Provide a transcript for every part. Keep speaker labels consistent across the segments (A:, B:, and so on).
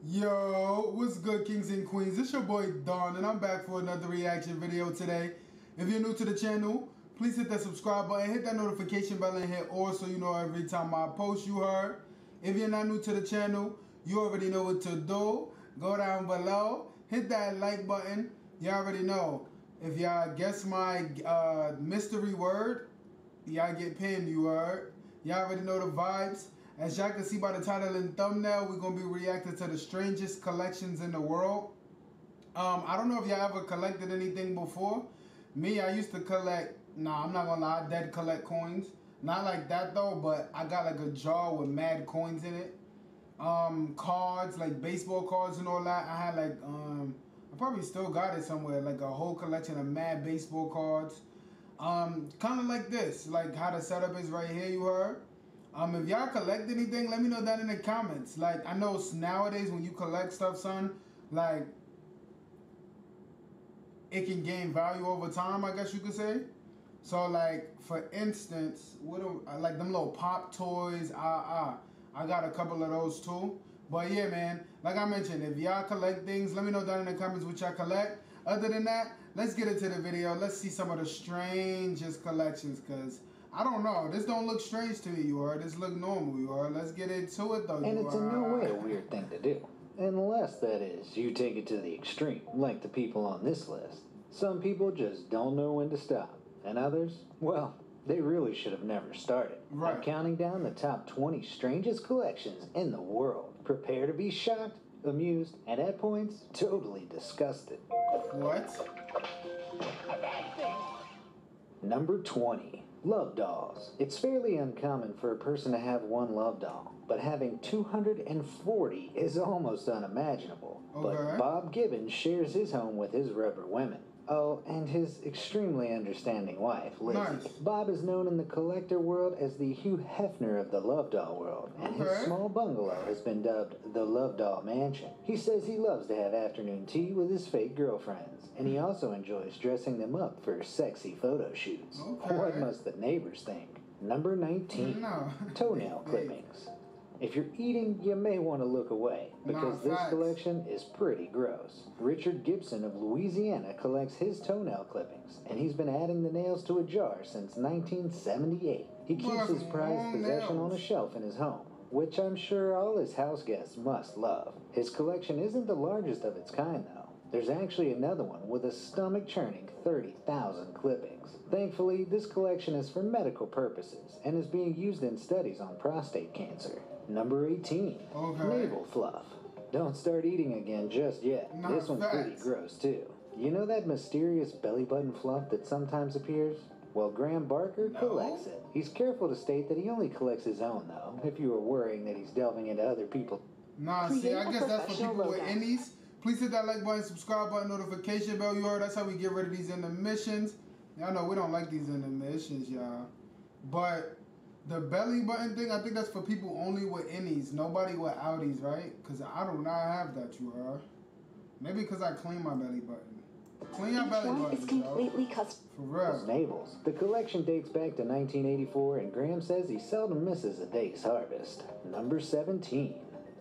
A: Yo, what's good, kings and queens? It's your boy Don, and I'm back for another reaction video today. If you're new to the channel, please hit that subscribe button, hit that notification bell, and hit all so you know every time I post, you heard. If you're not new to the channel, you already know what to do. Go down below, hit that like button. You already know. If y'all guess my mystery word, y'all get pinned, you heard. Y'all already know the vibes. As y'all can see by the title and thumbnail, we're going to be reacting to the strangest collections in the world. I don't know if y'all ever collected anything before. Me, I used to collect, I'm not going to lie, I did collect coins. Not like that though, but I got like a jar with mad coins in it. Cards, like baseball cards and all that. I had like, I probably still got it somewhere, like a whole collection of mad baseball cards. Kind of like this, like how the setup is right here, you heard. If y'all collect anything, let me know that in the comments. Like, I know nowadays when you collect stuff, son, like, it can gain value over time, I guess you could say. So, like, for instance, like them little pop toys, I got a couple of those too. But yeah, man, like I mentioned, if y'all collect things, let me know down in the comments what y'all collect. Other than that, let's get into the video. Let's see some of the strangest collections, because I don't know. This don't look strange to me, you heard. This look normal, you heard. Let's get into it, though,
B: and it's in no way a weird thing to do. Unless, that is, you take it to the extreme, like the people on this list. Some people just don't know when to stop. And others, well, they really should have never started.
A: Right.
B: I'm counting down the top 20 strangest collections in the world. Prepare to be shocked, amused, and at points, totally disgusted.
A: What?
B: Number 20. Love dolls. It's fairly uncommon for a person to have one love doll, but having 240 is almost unimaginable.
A: Okay.
B: But Bob Gibbons shares his home with his rubber women. Oh, and his extremely understanding wife, Lizzie.
A: Nice.
B: Bob is known in the collector world as the Hugh Hefner of the love doll world, and his small bungalow has been dubbed the Love Doll Mansion. He says he loves to have afternoon tea with his fake girlfriends, and he also enjoys dressing them up for sexy photo shoots.
A: Okay.
B: What must the neighbors think? Number 19. Toenail clippings. If you're eating, you may want to look away, because this collection is pretty gross. Richard Gibson of Louisiana collects his toenail clippings, and he's been adding the nails to a jar since 1978. He keeps his prized possession on a shelf in his home, which I'm sure all his house guests must love. His collection isn't the largest of its kind, though. There's actually another one with a stomach-churning 30,000 clippings. Thankfully, this collection is for medical purposes and is being used in studies on prostate cancer. Number 18.
A: Okay.
B: Navel fluff. Don't start eating again just yet. This one's pretty gross, too. You know that mysterious belly button fluff that sometimes appears? Well, Graham Barker collects it. He's careful to state that he only collects his own, though, if you were worrying that he's delving into other people's.
A: See, I guess that's for people with indies. Please hit that like button, subscribe button, notification bell, you heard. That's how we get rid of these intermissions. Y'all know we don't like these intermissions, y'all. But the belly button thing, I think that's for people only with innies, nobody with outies, right? Because I do not have that, you heard. Maybe because I clean my belly button. Clean your belly button,
C: is completely custom.
B: For real. Navels. The collection dates back to 1984, and Graham says he seldom misses a day's harvest. Number 17.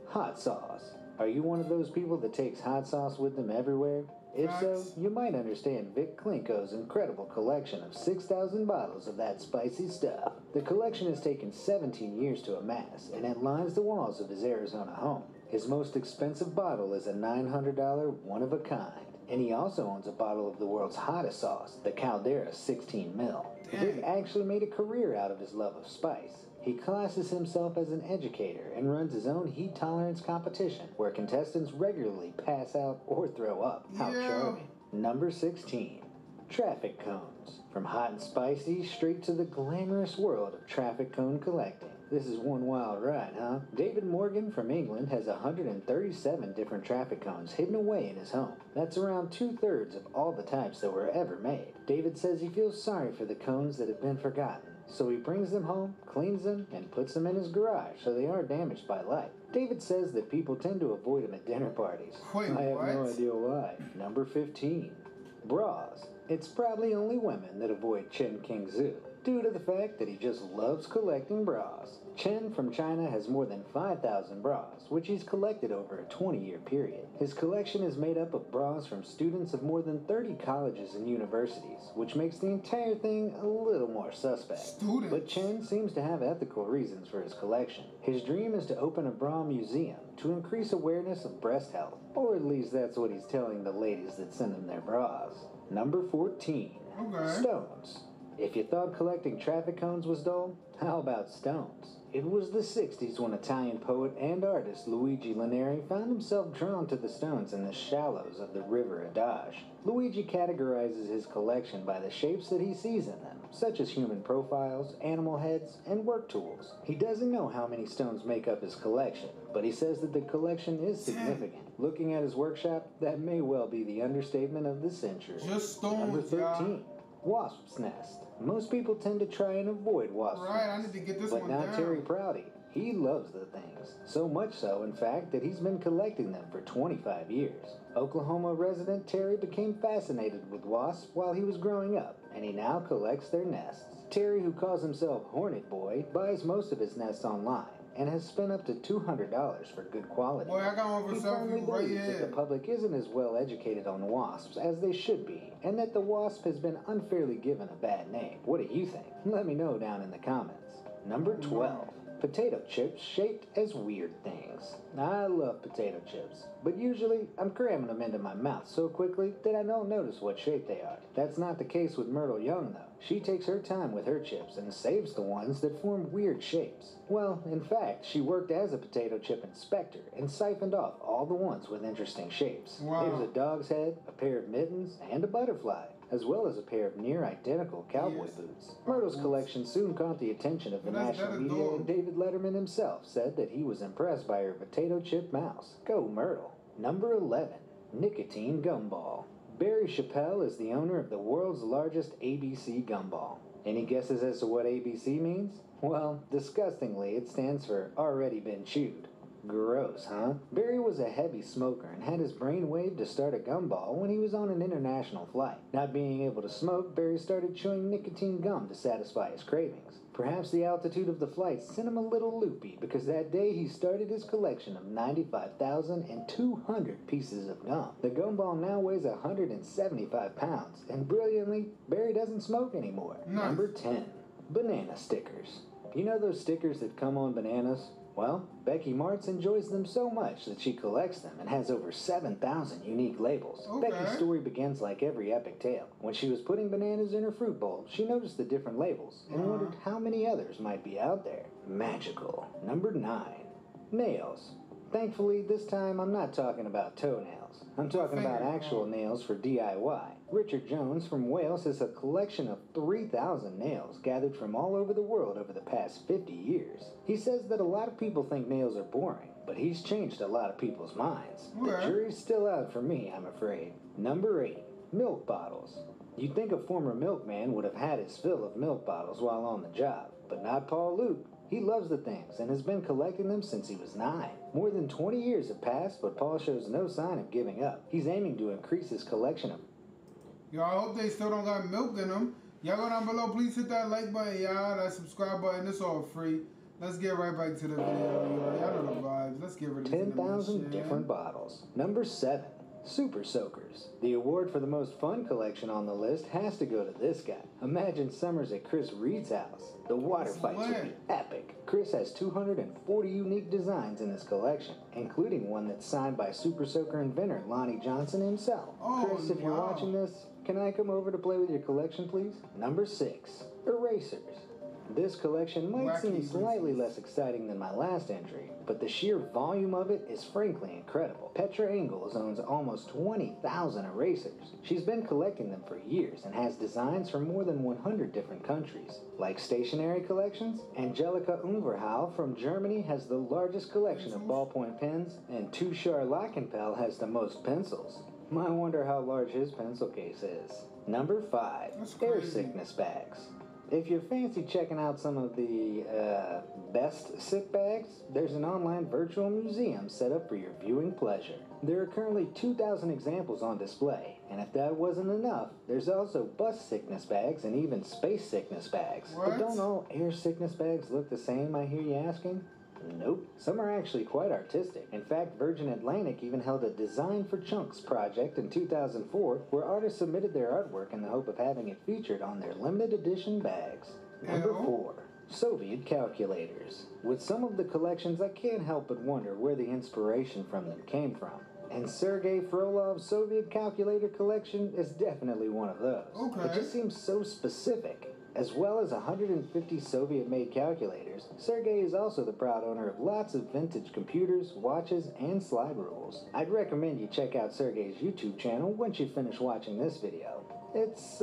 B: Hot sauce. Are you one of those people that takes hot sauce with them everywhere? If so, you might understand Vic Klinko's incredible collection of 6,000 bottles of that spicy stuff. The collection has taken 17 years to amass, and it lines the walls of his Arizona home. His most expensive bottle is a $900 one-of-a-kind, and he also owns a bottle of the world's hottest sauce, the Caldera 16 mil. Vic actually made a career out of his love of spice. He classes himself as an educator and runs his own heat tolerance competition where contestants regularly pass out or throw up. How charming. Number 16. Traffic cones. From hot and spicy straight to the glamorous world of traffic cone collecting. This is one wild ride, huh? David Morgan from England has 137 different traffic cones hidden away in his home. That's around 2/3 of all the types that were ever made. David says he feels sorry for the cones that have been forgotten, so he brings them home, cleans them, and puts them in his garage so they aren't damaged by light. David says that people tend to avoid him at dinner parties. I have no idea why. Number 15. Bras. It's probably only women that avoid Chen King Zoo. due to the fact that he just loves collecting bras. Chen from China has more than 5,000 bras, which he's collected over a 20-year period. His collection is made up of bras from students of more than 30 colleges and universities, which makes the entire thing a little more suspect. But Chen seems to have ethical reasons for his collection. His dream is to open a bra museum to increase awareness of breast health, or at least that's what he's telling the ladies that send him their bras. Number 14. Stones. If you thought collecting traffic cones was dull, how about stones? It was the 60s when Italian poet and artist Luigi Laneri found himself drawn to the stones in the shallows of the River Adage. Luigi categorizes his collection by the shapes that he sees in them, such as human profiles, animal heads, and work tools. He doesn't know how many stones make up his collection, but he says that the collection is significant. Looking at his workshop, that may well be the understatement of the century.
A: Just stones,
B: Number 13. Wasp's Nest. Most people tend to try and avoid wasps.
A: Right, I need to get this
B: but
A: one
B: not
A: down.
B: Terry Prouty. He loves the things. So much so, in fact, that he's been collecting them for 25 years. Oklahoma resident Terry became fascinated with wasps while he was growing up, and he now collects their nests. Terry, who calls himself Hornet Boy, buys most of his nests online and has spent up to $200 for good quality.
A: Boy, I got one for
B: He firmly
A: selfie right
B: believes that
A: here.
B: the public isn't as well educated on wasps as they should be, and that the wasp has been unfairly given a bad name. What do you think? Let me know down in the comments. Number 12. Potato chips shaped as weird things. I love potato chips, but usually I'm cramming them into my mouth so quickly that I don't notice what shape they are. That's not the case with Myrtle Young, though. She takes her time with her chips and saves the ones that form weird shapes. Well, in fact, she worked as a potato chip inspector and siphoned off all the ones with interesting shapes.
A: Wow.
B: There's a dog's head, a pair of mittens, and a butterfly, as well as a pair of near-identical cowboy boots. Myrtle's collection soon caught the attention of the national media, and David Letterman himself said that he was impressed by her potato chip mouse. Go Myrtle. Number 11. Nicotine Gumball. Barry Chappelle is the owner of the world's largest ABC gumball. Any guesses as to what ABC means? Well, disgustingly, it stands for already been chewed. Gross, huh? Barry was a heavy smoker and had his brain waved to start a gumball when he was on an international flight. Not being able to smoke, Barry started chewing nicotine gum to satisfy his cravings. Perhaps the altitude of the flight sent him a little loopy because that day he started his collection of 95,200 pieces of gum. The gumball now weighs 175 pounds, and brilliantly, Barry doesn't smoke anymore.
A: Nice.
B: Number 10. Banana stickers. You know those stickers that come on bananas? Well, Becky Martz enjoys them so much that she collects them and has over 7,000 unique labels.
A: Okay.
B: Becky's story begins like every epic tale. When she was putting bananas in her fruit bowl, she noticed the different labels and wondered how many others might be out there. Magical. Number 9. Nails. Thankfully, this time I'm not talking about toenails. I'm talking about actual nails for DIY. Richard Jones from Wales has a collection of 3,000 nails gathered from all over the world over the past 50 years. He says that a lot of people think nails are boring, but he's changed a lot of people's minds. The jury's still out for me, I'm afraid. Number 8. Milk bottles. You'd think a former milkman would have had his fill of milk bottles while on the job, but not Paul Luke. He loves the things and has been collecting them since he was 9. More than 20 years have passed, but Paul shows no sign of giving up. He's aiming to increase his collection of...
A: Y'all, I hope they still don't got milk in them. Y'all go down below, please hit that like button, y'all, that subscribe button. It's all free. Let's get right back to the video, y'all know the vibes. Let's get rid of
B: 10,000 different bottles. Number 7. Super Soakers. The award for the most fun collection on the list has to go to this guy. Imagine summers at Chris Reed's house. The water fights would be epic. Chris has 240 unique designs in his collection, including one that's signed by Super Soaker inventor Lonnie Johnson himself. Chris, if you're watching this, can I come over to play with your collection, please? Number 6. Erasers. This collection might seem slightly less exciting than my last entry, but the sheer volume of it is frankly incredible. Petra Ingalls owns almost 20,000 erasers. She's been collecting them for years and has designs from more than 100 different countries. Like stationery collections, Angelika Unverhal from Germany has the largest collection of ballpoint pens, and Tushar Lachenpel has the most pencils. I wonder how large his pencil case is. Number 5. Air sickness bags. If you fancy checking out some of the best sick bags, there's an online virtual museum set up for your viewing pleasure. There are currently 2,000 examples on display, and if that wasn't enough, there's also bus sickness bags and even space sickness bags.
A: What?
B: But don't all air sickness bags look the same, I hear you asking? Nope. Some are actually quite artistic. In fact, Virgin Atlantic even held a Design for Chunks project in 2004 where artists submitted their artwork in the hope of having it featured on their limited edition bags. Number 4. Soviet calculators. With some of the collections, I can't help but wonder where the inspiration from them came from. And Sergei Frolov's Soviet calculator collection is definitely one of those.
A: Okay.
B: It just seems so specific. As well as 150 Soviet-made calculators, Sergei is also the proud owner of lots of vintage computers, watches, and slide rules. I'd recommend you check out Sergei's YouTube channel once you finish watching this video. It's,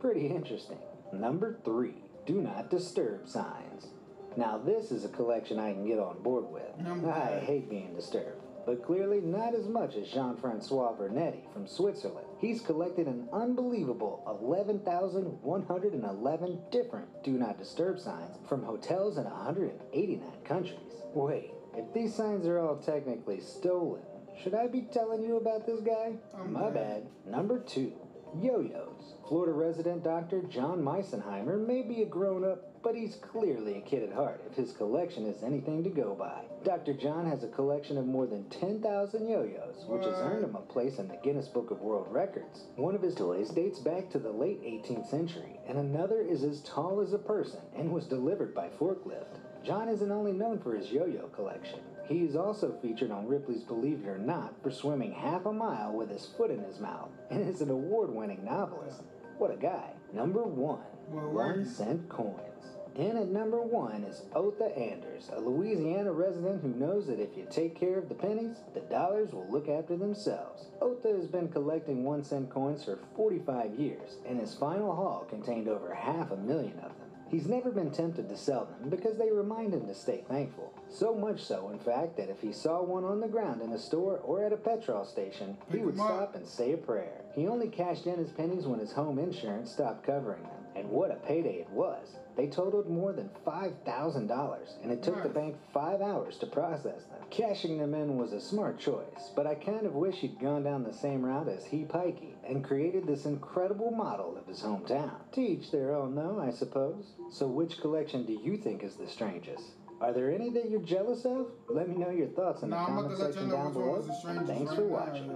B: pretty interesting. Number 3. Do not disturb signs. Now this is a collection I can get on board with. I hate being disturbed. But clearly not as much as Jean-Francois Vernetti from Switzerland. He's collected an unbelievable 11,111 different Do Not Disturb signs from hotels in 189 countries. Wait, if these signs are all technically stolen, should I be telling you about this guy? My bad. Number 2. Yo-yos. Florida resident Dr. John Meisenheimer may be a grown-up, but he's clearly a kid at heart if his collection is anything to go by. Dr. John has a collection of more than 10,000 yo-yos, which has earned him a place in the Guinness Book of World Records. One of his toys dates back to the late 18th century, and another is as tall as a person and was delivered by forklift. John isn't only known for his yo-yo collection. He is also featured on Ripley's Believe It or Not for swimming half a mile with his foot in his mouth, and is an award-winning novelist. What a guy. Number 1. 1-cent coins. In at number 1 is Otha Anders, a Louisiana resident who knows that if you take care of the pennies, the dollars will look after themselves. Otha has been collecting 1-cent coins for 45 years, and his final haul contained over 500,000 of them. He's never been tempted to sell them because they remind him to stay thankful. So much so, in fact, that if he saw one on the ground in a store or at a petrol station, he would stop and say a prayer. He only cashed in his pennies when his home insurance stopped covering them. And what a payday it was. They totaled more than $5,000, and it took the bank 5 hours to process them. Cashing them in was a smart choice, but I kind of wish he'd gone down the same route as he Pikey and created this incredible model of his hometown. To each their own, though, I suppose. So which collection do you think is the strangest? Are there any that you're jealous of? Let me know your thoughts in the comment section down below. Thanks for watching.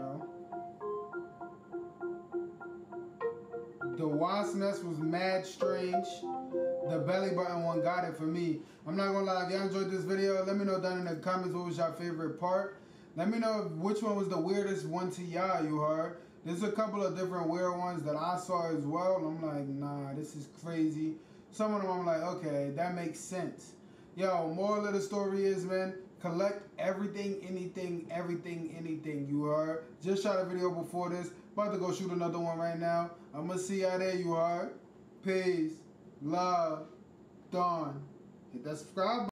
A: The wasp nest was mad strange. The belly button one got it for me. I'm not gonna lie, if y'all enjoyed this video, let me know down in the comments what was your favorite part. Let me know which one was the weirdest one to y'all, you heard. There's a couple of different weird ones that I saw as well. And I'm like, nah, this is crazy. Some of them I'm like, okay, that makes sense. Yo, moral of the story is, man, collect everything, anything, anything, you heard. Just shot a video before this. About to go shoot another one right now. I'm gonna see y'all there, you heard. Peace, love, dawn. Hit that subscribe button.